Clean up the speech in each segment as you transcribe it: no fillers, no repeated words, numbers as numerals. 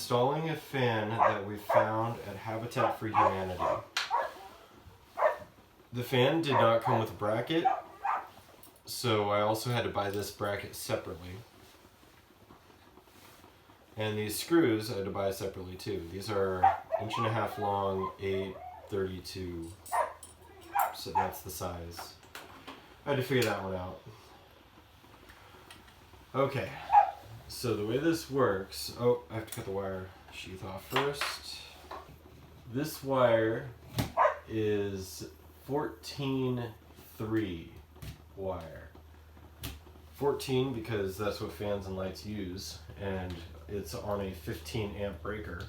installing a fan that we found at Habitat for Humanity. The fan did not come with a bracket, so I also had to buy this bracket separately. And these screws I had to buy separately too. These are 1.5 inch long, 8/32, so that's the size. I had to figure that one out. Okay, so the way this works, oh, I have to cut the wire sheath off first. This wire is 14/3 wire. 14 because that's what fans and lights use, and it's on a 15 amp breaker.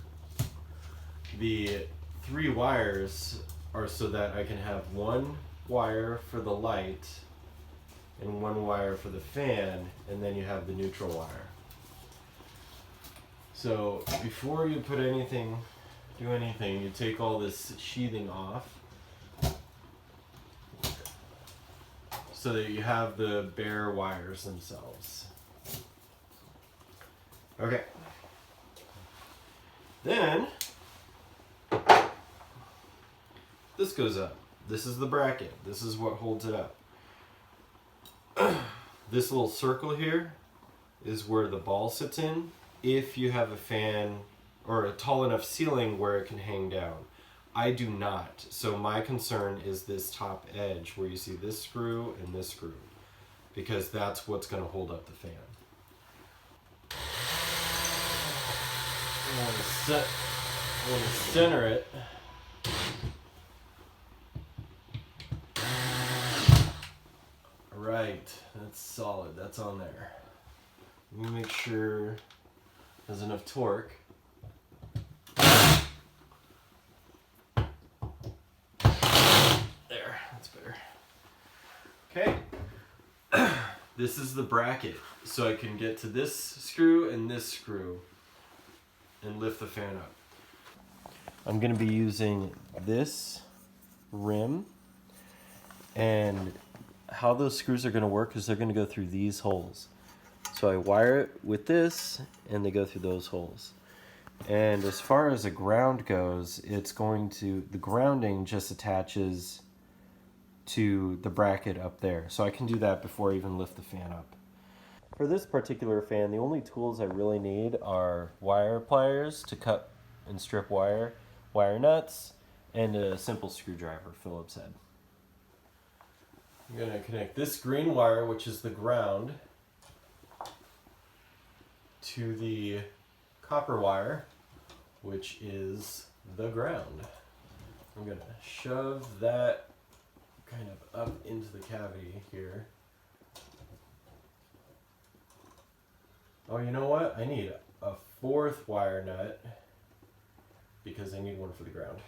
The 3 wires are so that I can have 1 wire for the light and 1 wire for the fan, and then you have the neutral wire. So before you put anything, do anything, you take all this sheathing off so that you have the bare wires themselves. Okay. Then this goes up. This is the bracket. This is what holds it up. This little circle here is where the ball sits in if you have a fan or a tall enough ceiling where it can hang down. I do not, so my concern is this top edge where you see this screw and this screw, because that's what's going to hold up the fan. I want to center it. Right, that's solid, that's on there. Let me make sure there's enough torque. There, that's better. Okay, this is the bracket, so I can get to this screw and this screw and lift the fan up. I'm going to be using this rim, and how those screws are going to work is they're going to go through these holes. So I wire it with this and they go through those holes. And as far as the ground goes, it's going to, the grounding just attaches to the bracket up there. So I can do that before I even lift the fan up. For this particular fan, the only tools I really need are wire pliers to cut and strip wire, wire nuts, and a simple screwdriver, Phillips head. I'm going to connect this green wire, which is the ground, to the copper wire, which is the ground. I'm going to shove that kind of up into the cavity here. Oh, you know what? I need a 4th wire nut because I need one for the ground.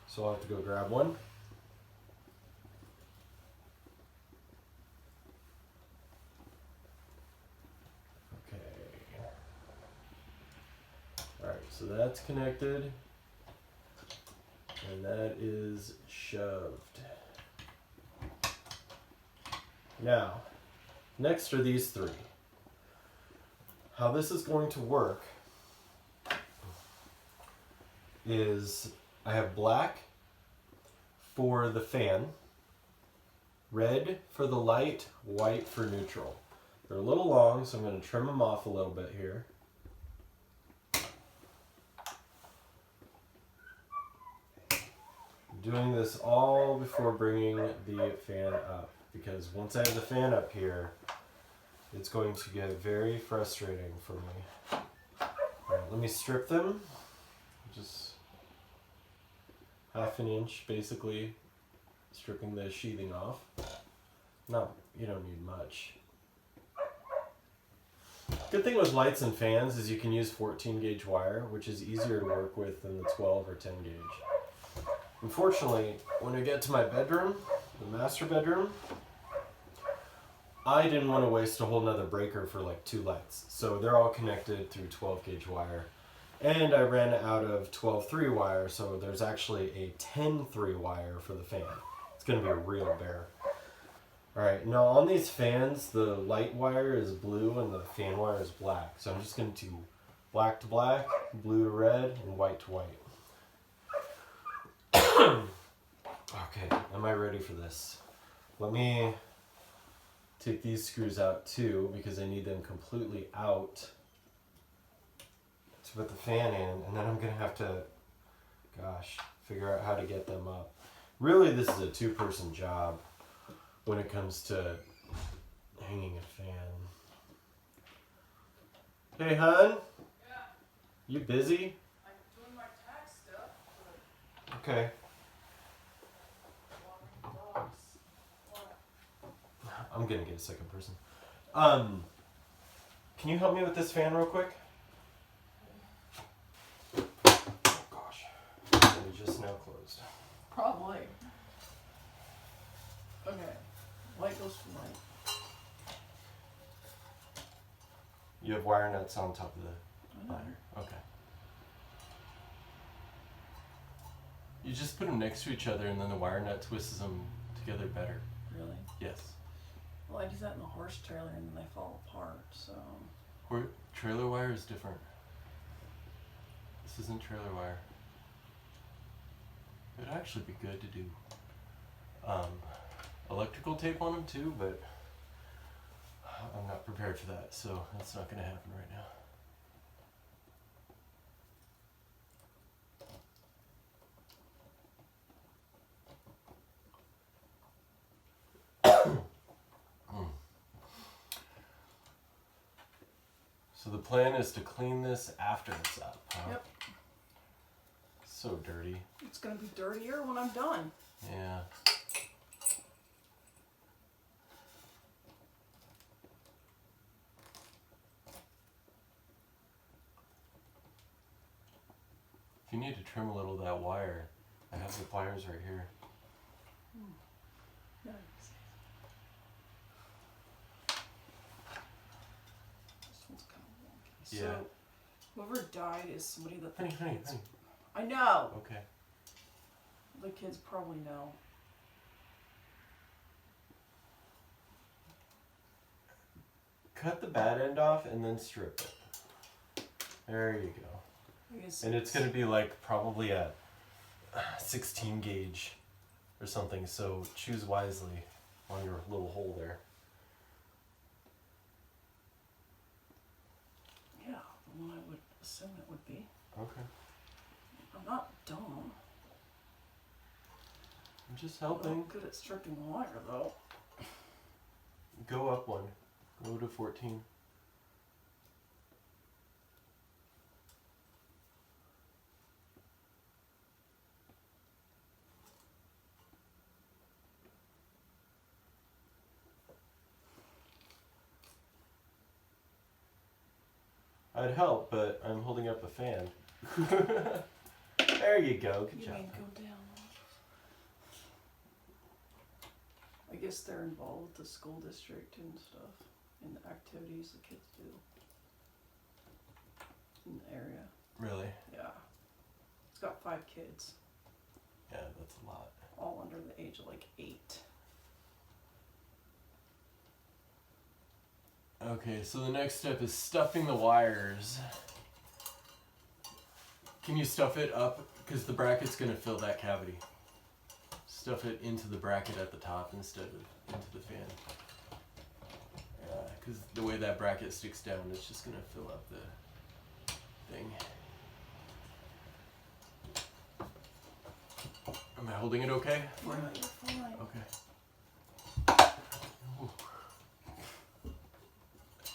So I'll have to go grab one. Alright, so that's connected, and that is shoved. Now, next are these 3. How this is going to work is I have black for the fan, red for the light, white for neutral. They're a little long, so I'm going to trim them off a little bit here. Doing this all before bringing the fan up, because once I have the fan up here, it's going to get very frustrating for me. Alright, let me strip them. Just 1/2 inch, basically, stripping the sheathing off. No, you don't need much. Good thing with lights and fans is you can use 14 gauge wire, which is easier to work with than the 12 or 10 gauge. Unfortunately, when I get to my bedroom, the master bedroom, I didn't want to waste a whole nother breaker for like 2 lights. So they're all connected through 12 gauge wire. And I ran out of 12/3 wire, so there's actually a 10/3 wire for the fan. It's going to be a real bear. Alright, now on these fans, the light wire is blue and the fan wire is black. So I'm just going to Black to black, blue to red, and white to white. Okay, am I ready for this? Let me take these screws out too, because I need them completely out to put the fan in, and then I'm gonna have to, figure out how to get them up. Really, this is a two-person job when it comes to hanging a fan. Hey, hon? Yeah. You busy? I'm doing my tax stuff. Okay. Walking dogs. What? I'm gonna get a second person. Can you help me with this fan real quick? Oh gosh. It just now closed. Probably. Okay. Light goes for light. You have wire nuts on top of the ladder. Okay. You just put them next to each other and then the wire nut twists them together better. Really? Yes. Well, I do that in the horse trailer and then they fall apart, so. Trailer wire is different. This isn't trailer wire. It'd actually be good to do electrical tape on them too, but I'm not prepared for that, so that's not going to happen right now. So the plan is to clean this after it's up, huh? Yep. So dirty. It's gonna be dirtier when I'm done. Yeah. If you need to trim a little of that wire, I have the pliers right here. Nice. This one's kind of wonky. Yeah. So, whoever died is somebody that the Honey. kids. I know. Okay. The kids probably know. Cut the bad end off and then strip it. There you go. And it's going to be like probably a 16 gauge or something, so choose wisely on your little hole there. Yeah, the one I would assume it would be. Okay. I'm not dumb. I'm just I'm helping. not good at stripping wire though. Go up one. Go to 14. I'd help, but I'm holding up a fan. There you go. Good You job. mean go down? I guess they're involved with the school district and stuff, and the activities the kids do in the area. Really? Yeah. It's got 5 kids, Yeah, that's a lot. all under the age of like 8. Okay, so the next step is stuffing the wires. Can you stuff it up? Because the bracket's going to fill that cavity. Stuff it into the bracket at the top instead of into the fan. Because the way that bracket sticks down, it's just going to fill up the thing. Am I holding it okay? Yeah, you're fine. Okay. Ooh.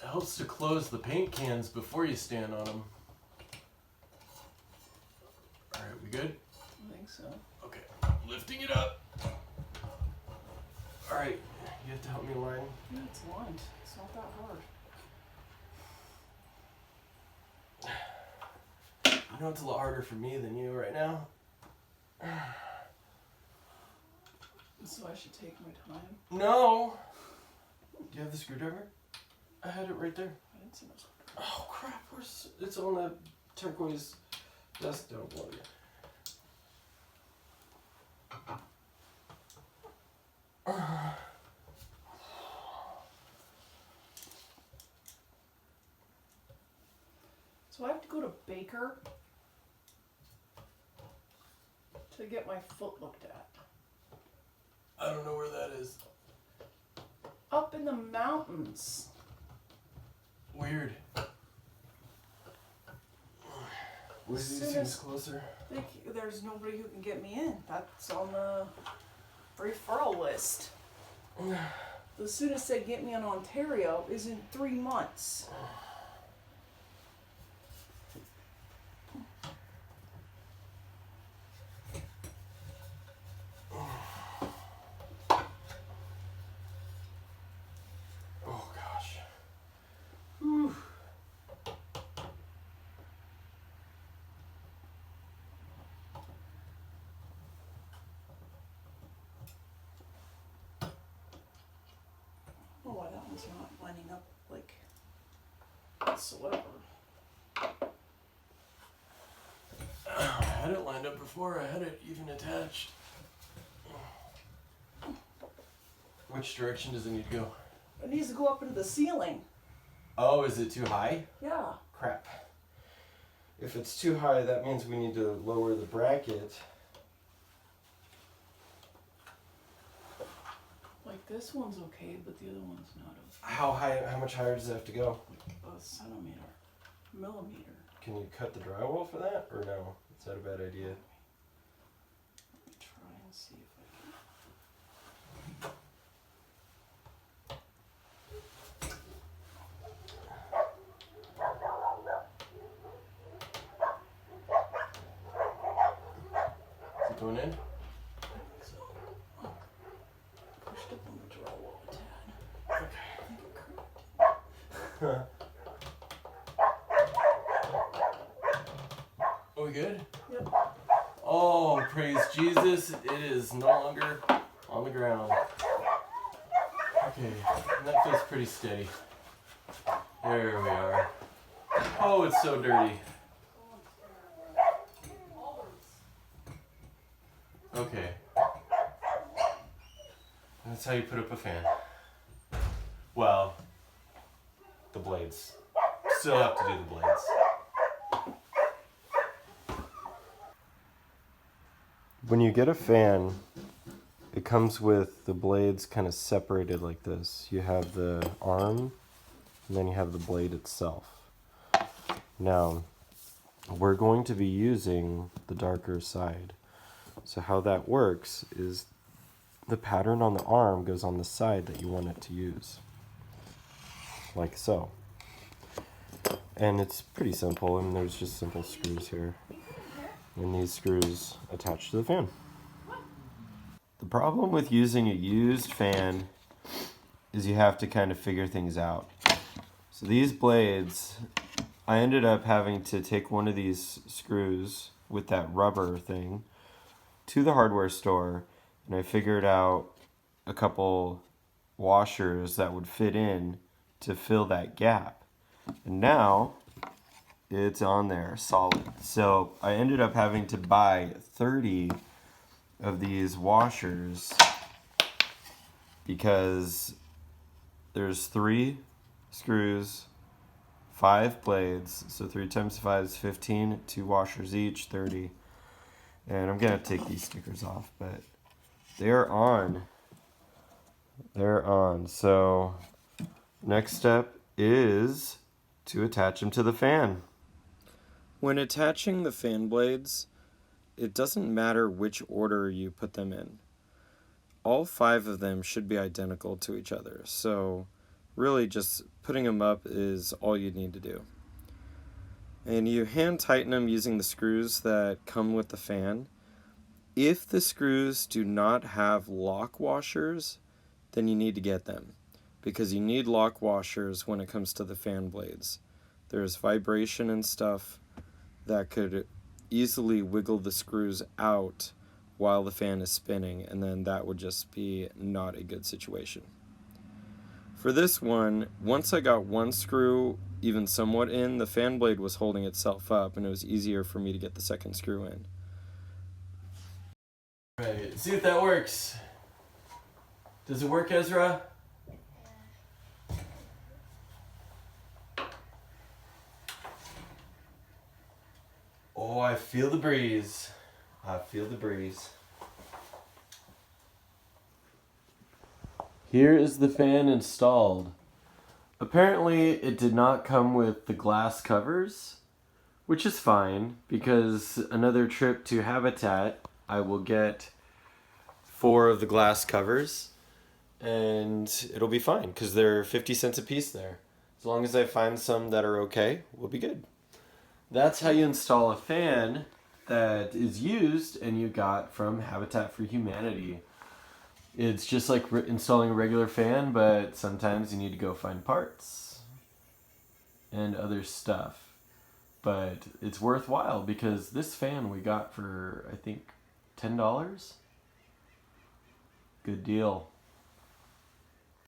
It helps to close the paint cans before you stand on them. Alright, we good? I think so. Okay, lifting it up. Alright, you have to help me line. Yeah, it's lined. It's not that hard. You know it's a lot harder for me than you right now. So I should take my time. No! Do you have the screwdriver? I had it right there. I didn't see no screwdriver. Oh crap, it's on the turquoise desk down below you. So I have to go to Baker to get my foot looked at. I don't know where that is. Up in the mountains. Weird. Where do these things closer? There's nobody who can get me in. That's on the referral list. The soonest they get me in Ontario is in 3 months. Oh gosh. Whew. Oh, that one's not lining up like whatsoever. I had it lined up before. I had it even attached. Which direction does it need to go? It needs to go up into the ceiling. Oh, is it too high? Yeah. Crap. If it's too high, that means we need to lower the bracket. Like this one's okay, but the other one's not okay. How high? How much higher does it have to go? A centimeter. Millimeter. Can you cut the drywall for that, or no? Is that a bad idea? Let me try and see if I can. Is it going in? I think so. Oh. Pushed up on the drywall a tad. Okay. I think it cracked. Are we good? Yep. Oh, praise Jesus. It is no longer on the ground. Okay, and that feels pretty steady. There we are. Oh, it's so dirty. Okay. That's how you put up a fan. Well, the blades. Still have to do the blades. When you get a fan, it comes with the blades kind of separated like this. You have the arm, and then you have the blade itself. Now, we're going to be using the darker side. So how that works is the pattern on the arm goes on the side that you want it to use. Like so. And it's pretty simple, and there's just simple screws here. And these screws attach to the fan. The problem with using a used fan is you have to kind of figure things out. So these blades, I ended up having to take one of these screws with that rubber thing to the hardware store, and I figured out a couple washers that would fit in to fill that gap. And now it's on there solid. So I ended up having to buy 30 of these washers because there's 3 screws, 5 blades, so 3 times 5 is 15, 2 washers each, 30. And I'm gonna take these stickers off, but they're on. They're on. So next step is to attach them to the fan. When attaching the fan blades, it doesn't matter which order you put them in. All 5 of them should be identical to each other, so really just putting them up is all you need to do. And you hand tighten them using the screws that come with the fan. If the screws do not have lock washers, then you need to get them, because you need lock washers when it comes to the fan blades. There's vibration and stuff that could easily wiggle the screws out while the fan is spinning, and then that would just be not a good situation. For this one, once I got one screw even somewhat in, the fan blade was holding itself up, and it was easier for me to get the second screw in. Right, see if that works. Does it work, Ezra? Oh, I feel the breeze. I feel the breeze. Here is the fan installed. Apparently, it did not come with the glass covers, which is fine because another trip to Habitat, I will get 4 of the glass covers and it'll be fine because they're 50 cents a piece there. As long as I find some that are okay, we'll be good. That's how you install a fan that is used and you got from Habitat for Humanity. It's just like installing a regular fan, but sometimes you need to go find parts and other stuff. But it's worthwhile because this fan we got for, I think, $10. Good deal.